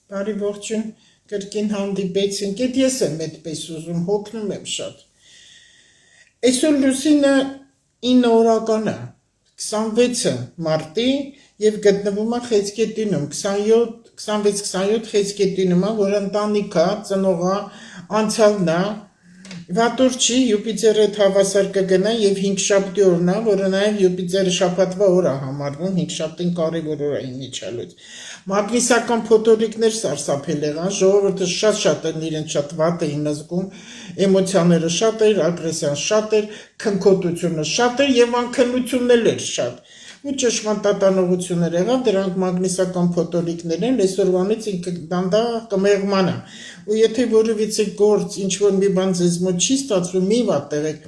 Բարի ողջույն, կրկին հանդիպեցինք, էդ ես եմ այդպես ուզում, հոգնում եմ շատ։ Այսօր լուսինը 9 օրական է, 26 մարտի եւ գտնվում է Խեցգետինում, 26-27 Խեցգետինում է, որ ընտանիքա, ծնողա, անցյալն է, վատոր չի, Յուպիտերը հավասար կգնա եւ 5 շաբթի օրն է, որը նաեւ Յուպիտերը շաբաթվա օր է համարվում, 5 շաբթին կարևոր օր է իմիջալուց։ Մագնիսական փոթորիկներ սարսափել եղան, ժողովուրդը շատ են իրենց շատ վատ էին զգում, էմոցիաները շատ էր, ագրեսիան շատ էր, քնքոտությունը շատ էր եւ անքնություններ էր շատ։ Ու ճշմարտատանողություններ եղավ, դրանք մագնիսական փոթորիկներ են, այսօրվանից ինքը դանդաղ կմեղմանը։ Ու եթե որևիցե գործ, ինչ-որ մի բան ձեզ մոտ չի ստացվում, մի վատեղեք,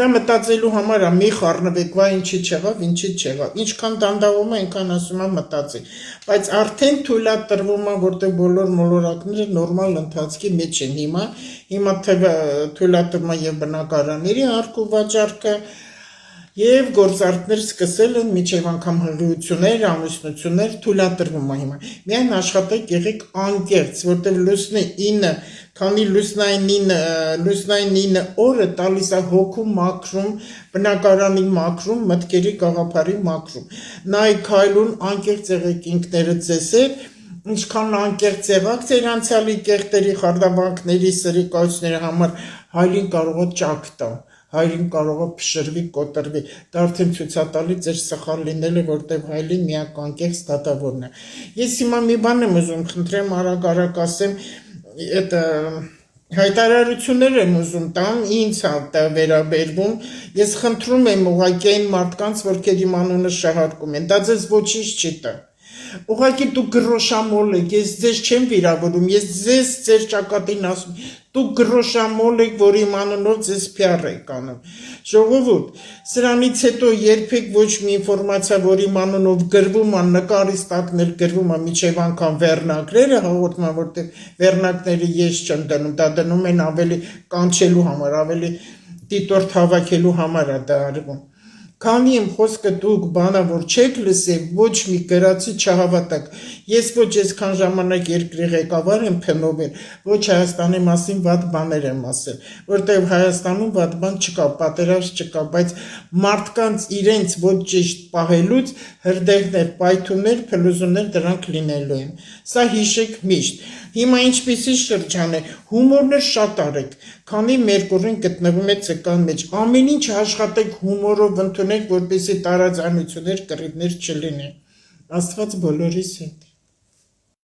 դա մտածելու համար է, մի խառնվեք, վայ ինչի չեղավ, ինչքան դանդաղում է, այնքան ասում է մտածի, բայց արդեն թույլատրվում է, որտեղ բոլոր մոլորակները նորմալ ընթացքի մեջ են հիմա թույլատրվում է եւ բնակարանների առք ու վաճառքը, եւ գործարքներ սկսել են միջև անգամ հղիություններ, ամուսնություններ թույլատրվում է հիմա։ Միայն աշխատեք եղեք անկեղծ, որտեղ լուսնի 9, քանի լուսնային 9 օրը տալիս է հոգու մաքրում, բնակարանի մաքրում, մտքերի գաղափարի մաքրում։ Նայ քայլուն անկեղծ եղեք ինքներդ ձեզ հետ, ինչքան անկեղծ եղաք ձեր անցյալի կեղտերի, խարդավանքների, սրիկայությունների համար, հայրին կարող է ճակ տա, հայրին կարող է փշրվի, կոտրվի, դա արդեն ցույցատալի ձեր սխալ լինելը, որտեղ հայրին միակ անկեղծ դատավորն է։ Ես հիմա մի բան եմ ուզում, խնդրեմ արագ ասեմ, այդ հայտարարություններ եմ ուզում տամ, ինձ է վերաբերվում, ես խնդրում եմ ուղղակի այն մարդկանց, որ իմ անունը շահարկում են, դա ձեզ ոչինչ չի տա։ Ուղղակի դու գրոշամոլ եք, ես ձեզ չեմ վիրավորում, ես ձեզ ձեր ճակատին ասում, դու գրոշամոլ եք, որ իմ անունով ձեզ PR եք անում։ Ժողովուրդ, սրանից հետո երբեք ոչ մի ինֆորմացիա, որ իմ անունով գրվում է, նկարից տակնել գրվում է, միջև անգամ վերնակները հաղորդում են, որտեղ վերնակները ես չեմ դնում, դա դնում են ավելի կանչելու համար, ավելի դիտորդ հավաքելու համար է դա արվում։ Քանի իմ խոսքը դուք բանավոր չեք լսել, ոչ մի գրացի չհավատակ, ես ոչ այսքան ժամանակ երկրի ղեկավար եմ փնովել, ոչ Հայաստանի մասին վատ բաներ եմ ասել, որտեղ Հայաստանում վատ բան չկա, պատերազմ չկա, բայց մարդկանց իրենց ոչ ճիշտ պահելուց հրդեհներ, պայթուններ, փլուզումներ դրանք լինելու են։ Սա հիշեք միշտ։ Հիմա ինչպիսի շրջան է, հումորներ շատ արեք, քանի Մերկուրին գտնվում է ցկան մեջ, ամեն ինչ աշխատեք հումորով ընդունեք, որպեսզի տարաձայնություններ, կռիվներ չլինեն։ Աստված բոլորիս հետ։